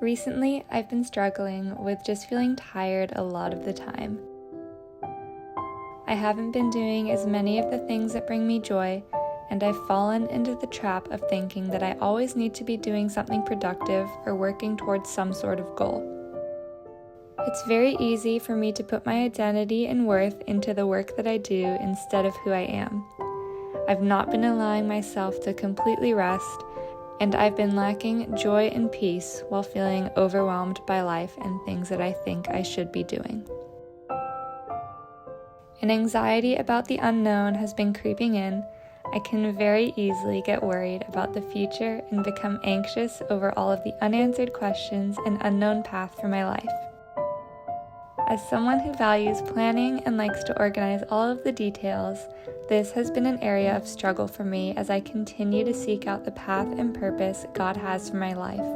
Recently, I've been struggling with just feeling tired a lot of the time. I haven't been doing as many of the things that bring me joy, and I've fallen into the trap of thinking that I always need to be doing something productive or working towards some sort of goal. It's very easy for me to put my identity and worth into the work that I do instead of who I am. I've not been allowing myself to completely rest, and I've been lacking joy and peace while feeling overwhelmed by life and things that I think I should be doing. An anxiety about the unknown has been creeping in. I can very easily get worried about the future and become anxious over all of the unanswered questions and unknown path for my life. As someone who values planning and likes to organize all of the details, this has been an area of struggle for me as I continue to seek out the path and purpose God has for my life.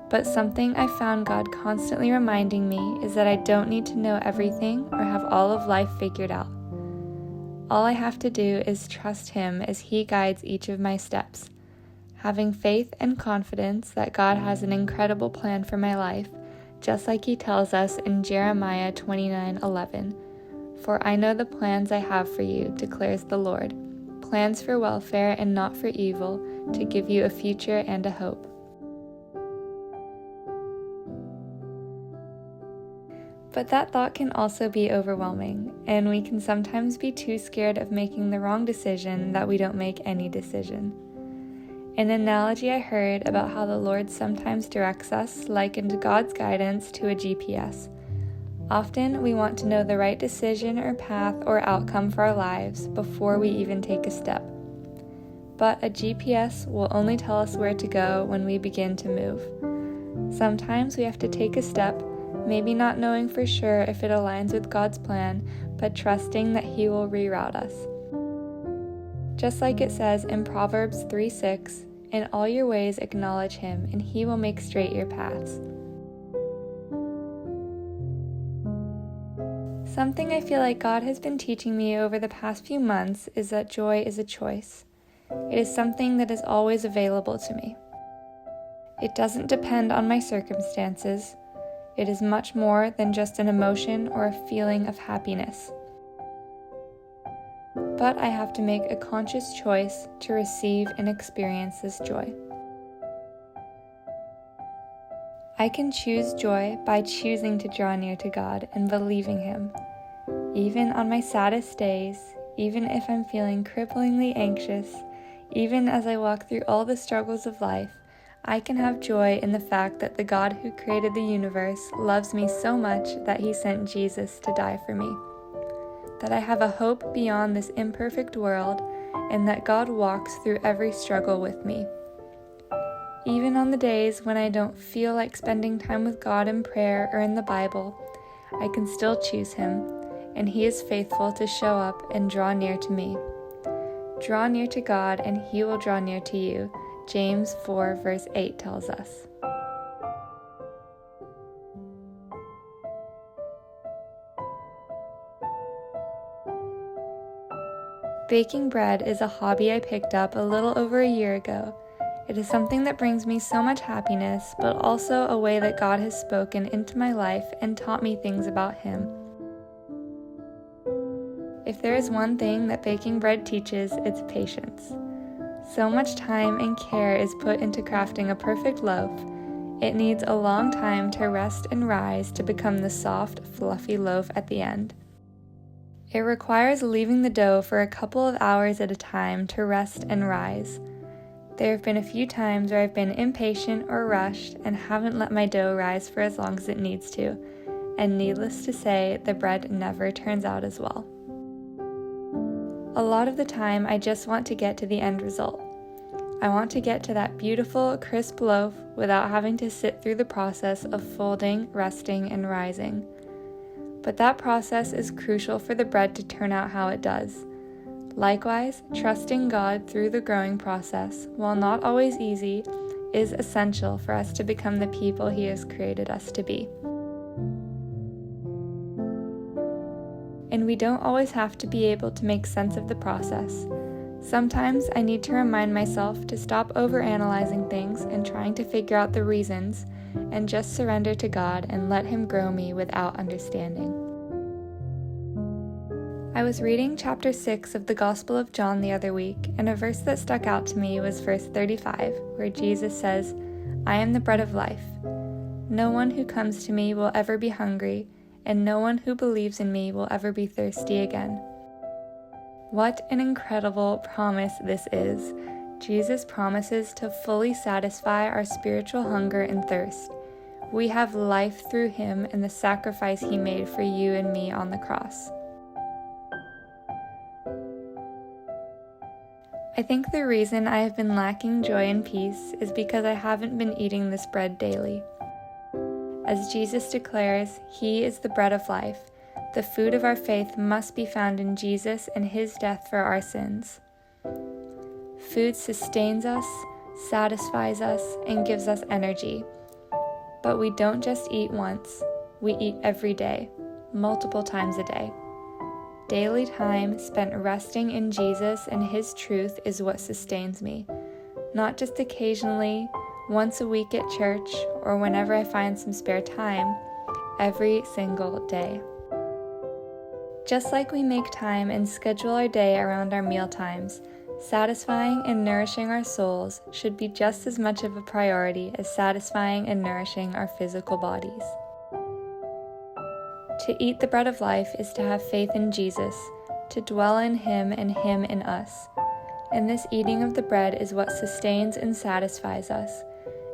But something I found God constantly reminding me is that I don't need to know everything or have all of life figured out. All I have to do is trust Him as He guides each of my steps, having faith and confidence that God has an incredible plan for my life, just like He tells us in Jeremiah 29:11. "For I know the plans I have for you, declares the Lord, plans for welfare and not for evil, to give you a future and a hope." But that thought can also be overwhelming, and we can sometimes be too scared of making the wrong decision that we don't make any decision. An analogy I heard about how the Lord sometimes directs us likened God's guidance to a GPS. Often we want to know the right decision or path or outcome for our lives before we even take a step. But a GPS will only tell us where to go when we begin to move. Sometimes we have to take a step, maybe not knowing for sure if it aligns with God's plan, but trusting that He will reroute us. Just like it says in Proverbs 3:6, "In all your ways acknowledge Him, and He will make straight your paths." Something I feel like God has been teaching me over the past few months is that joy is a choice. It is something that is always available to me. It doesn't depend on my circumstances. It is much more than just an emotion or a feeling of happiness. But I have to make a conscious choice to receive and experience this joy. I can choose joy by choosing to draw near to God and believing Him. Even on my saddest days, even if I'm feeling cripplingly anxious, even as I walk through all the struggles of life, I can have joy in the fact that the God who created the universe loves me so much that He sent Jesus to die for me. That I have a hope beyond this imperfect world, and that God walks through every struggle with me. Even on the days when I don't feel like spending time with God in prayer or in the Bible, I can still choose Him, and He is faithful to show up and draw near to me. Draw near to God, and He will draw near to you, James 4 verse 8 tells us. Baking bread is a hobby I picked up a little over a year ago. It is something that brings me so much happiness, but also a way that God has spoken into my life and taught me things about Him. If there is one thing that baking bread teaches, it's patience. So much time and care is put into crafting a perfect loaf. It needs a long time to rest and rise to become the soft, fluffy loaf at the end. It requires leaving the dough for a couple of hours at a time to rest and rise. There have been a few times where I've been impatient or rushed and haven't let my dough rise for as long as it needs to, and needless to say, the bread never turns out as well. A lot of the time, I just want to get to the end result. I want to get to that beautiful, crisp loaf without having to sit through the process of folding, resting, and rising. But that process is crucial for the bread to turn out how it does. Likewise, trusting God through the growing process, while not always easy, is essential for us to become the people He has created us to be. And we don't always have to be able to make sense of the process. Sometimes I need to remind myself to stop overanalyzing things and trying to figure out the reasons, and just surrender to God and let Him grow me without understanding. I was reading chapter 6 of the Gospel of John the other week, and a verse that stuck out to me was verse 35, where Jesus says, "I am the bread of life. No one who comes to me will ever be hungry, and no one who believes in me will ever be thirsty again." What an incredible promise this is. Jesus promises to fully satisfy our spiritual hunger and thirst. We have life through Him and the sacrifice He made for you and me on the cross. I think the reason I have been lacking joy and peace is because I haven't been eating this bread daily. As Jesus declares, He is the bread of life. The food of our faith must be found in Jesus and His death for our sins. Food sustains us, satisfies us, and gives us energy. But we don't just eat once, we eat every day, multiple times a day. Daily time spent resting in Jesus and His truth is what sustains me, not just occasionally, once a week at church, or whenever I find some spare time, every single day. Just like we make time and schedule our day around our meal times, satisfying and nourishing our souls should be just as much of a priority as satisfying and nourishing our physical bodies. To eat the bread of life is to have faith in Jesus, to dwell in Him and Him in us. And this eating of the bread is what sustains and satisfies us.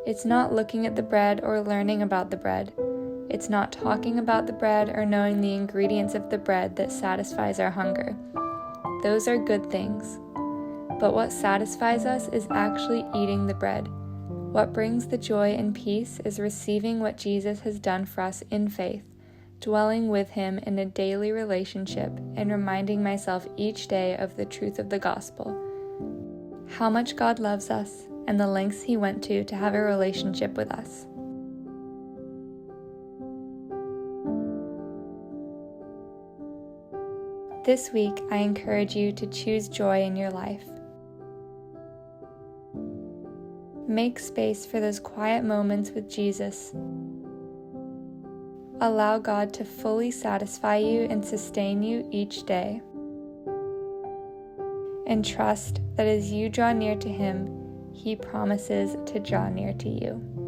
It's not looking at the bread or learning about the bread. It's not talking about the bread or knowing the ingredients of the bread that satisfies our hunger. Those are good things. But what satisfies us is actually eating the bread. What brings the joy and peace is receiving what Jesus has done for us in faith, dwelling with Him in a daily relationship, and reminding myself each day of the truth of the gospel. How much God loves us, and the lengths He went to have a relationship with us. This week, I encourage you to choose joy in your life. Make space for those quiet moments with Jesus. Allow God to fully satisfy you and sustain you each day. And trust that as you draw near to Him, He promises to draw near to you.